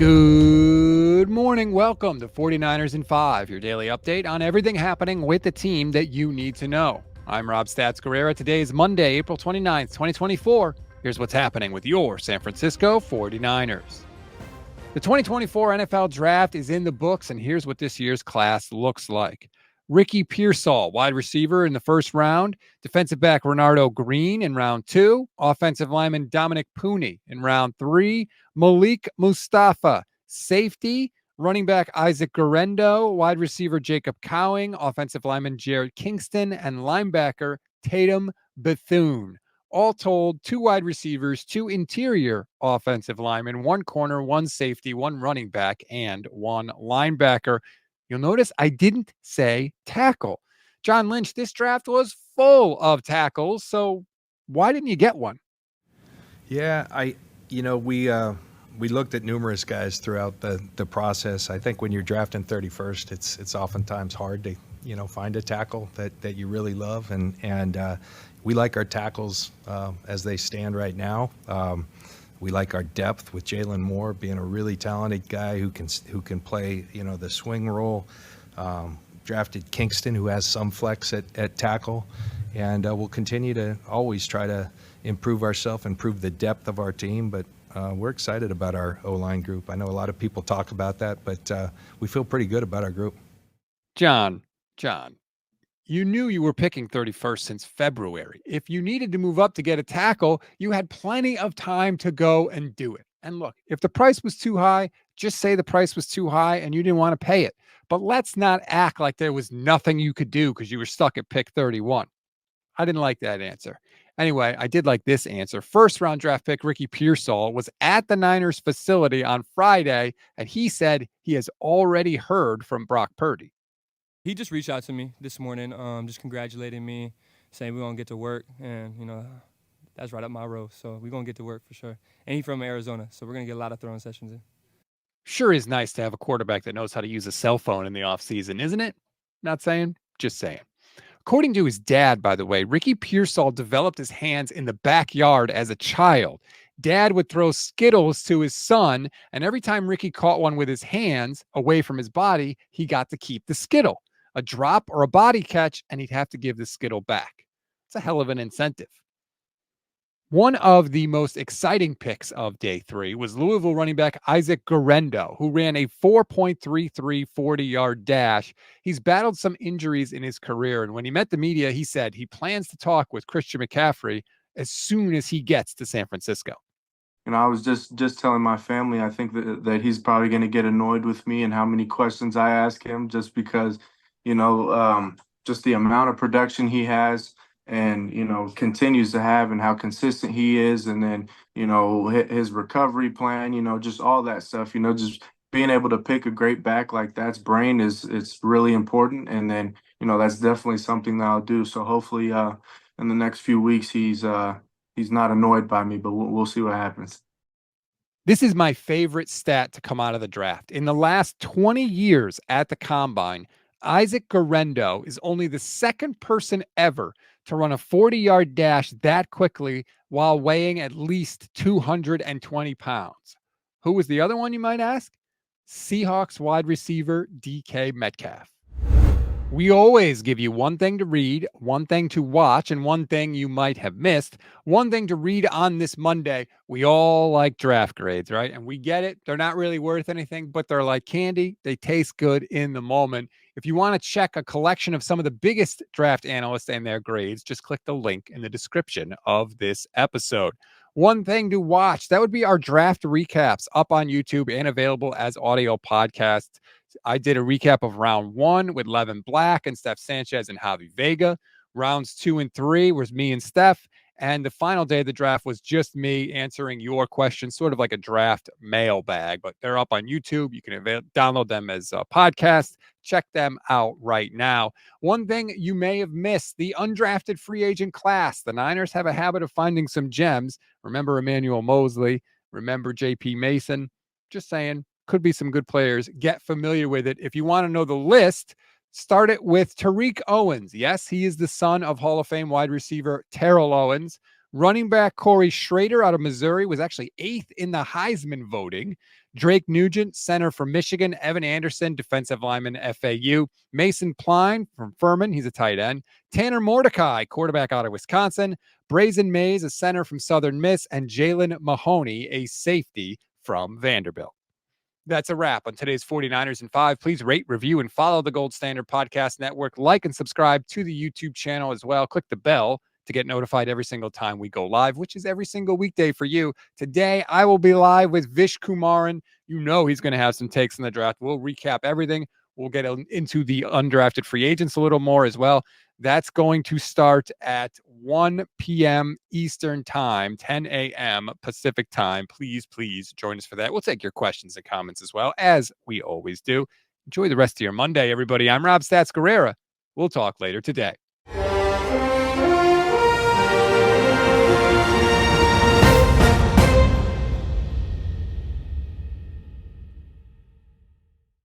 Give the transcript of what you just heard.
Good morning. Welcome to 49ers in 5, your daily update on everything happening with the team that you need to know. I'm Rob Stats Guerrero. Today is Monday, April 29th, 2024. Here's what's happening with your San Francisco 49ers. The 2024 NFL Draft is in the books, and here's what this year's class looks like. Ricky Pearsall, wide receiver in the first round. Defensive back Renardo Green in round 2. Offensive lineman Dominic Pooney in round 3. Malik Mustafa, safety. Running back Isaac Guerendo. Wide receiver Jacob Cowing. Offensive lineman Jared Kingston. And linebacker Tatum Bethune. All told, 2 wide receivers, 2 interior offensive linemen, 1 corner, 1 safety, 1 running back, and 1 linebacker. You'll notice I didn't say tackle. John Lynch, this draft was full of tackles, so why didn't you get one? Yeah, we looked at numerous guys throughout the process. I think when you're drafting 31st, it's oftentimes hard to find a tackle that you really love, and we like our tackles as they stand right now. We like our depth with Jalen Moore being a really talented guy who can play the swing role. Drafted Kingston, who has some flex at tackle, and we'll continue to always try to improve ourselves, improve the depth of our team. But we're excited about our O-line group. I know a lot of people talk about that, but we feel pretty good about our group. John, you knew you were picking 31st since February. If you needed to move up to get a tackle, you had plenty of time to go and do it. And look, if the price was too high, just say the price was too high and you didn't want to pay it. But let's not act like there was nothing you could do because you were stuck at pick 31. I didn't like that answer. Anyway, I did like this answer. First round draft pick Ricky Pearsall was at the Niners facility on Friday, and he said he has already heard from Brock Purdy. He just reached out to me this morning, just congratulating me, saying we're going to get to work, and, that's right up my road, so we're going to get to work for sure. And he's from Arizona, so we're going to get a lot of throwing sessions in. Sure is nice to have a quarterback that knows how to use a cell phone in the offseason, isn't it? Not saying, just saying. According to his dad, by the way, Ricky Pearsall developed his hands in the backyard as a child. Dad would throw Skittles to his son, and every time Ricky caught one with his hands away from his body, he got to keep the Skittle. A drop or a body catch, and he'd have to give the Skittle back. It's a hell of an incentive. One of the most exciting picks of day 3 was Louisville running back Isaac Guerendo, who ran a 4.33 40-yard dash. He's battled some injuries in his career, and when he met the media, he said he plans to talk with Christian McCaffrey as soon as he gets to San Francisco. I was just telling my family, I think that he's probably going to get annoyed with me and how many questions I ask him, just because, just the amount of production he has and, continues to have, and how consistent he is. And then, his recovery plan, just all that stuff, just being able to pick a great back like that's brain it's really important. And then, that's definitely something that I'll do. So hopefully in the next few weeks, he's not annoyed by me, but we'll see what happens. This is my favorite stat to come out of the draft. In the last 20 years at the Combine, Isaac Guerendo is only the second person ever to run a 40-yard dash that quickly while weighing at least 220 pounds. Who was the other one, you might ask? Seahawks wide receiver DK Metcalf. We always give you one thing to read, one thing to watch, and one thing you might have missed. One thing to read on this Monday. We all like draft grades, right? And we get it. They're not really worth anything, but they're like candy. They taste good in the moment. If you want to check a collection of some of the biggest draft analysts and their grades, just click the link in the description of this episode. One thing to watch, that would be our draft recaps up on YouTube and available as audio podcasts. I did a recap of round 1 with Levin Black and Steph Sanchez and Javi Vega. Rounds 2 and 3 was me and Steph. And the final day of the draft was just me answering your questions, sort of like a draft mailbag, but they're up on YouTube. You can download them as a podcast. Check them out right now. One thing you may have missed, the undrafted free agent class. The Niners have a habit of finding some gems. Remember Emmanuel Mosley. Remember J.P. Mason. Just saying, could be some good players. Get familiar with it. If you want to know the list, start it with Tariq Owens. Yes, he is the son of Hall of Fame wide receiver Terrell Owens. Running back Corey Schrader out of Missouri was actually 8th in the Heisman voting. Drake Nugent, center from Michigan. Evan Anderson, defensive lineman, FAU. Mason Pline from Furman, he's a tight end. Tanner Mordecai, quarterback out of Wisconsin. Brazen Mays, a center from Southern Miss. And Jalen Mahoney, a safety from Vanderbilt. That's a wrap on today's 49ers in 5. Please rate, review, and follow the Gold Standard Podcast Network. Like and subscribe to the YouTube channel as well. Click the bell to get notified every single time we go live, which is every single weekday for you. Today, I will be live with Vish Kumaran. You know he's going to have some takes in the draft. We'll recap everything. We'll get into the undrafted free agents a little more as well. That's going to start at 1 p.m. Eastern Time, 10 a.m. Pacific Time. Please join us for that. We'll take your questions and comments as well, as we always do. Enjoy the rest of your Monday, everybody. I'm Rob Stats Guerrera. We'll talk later today.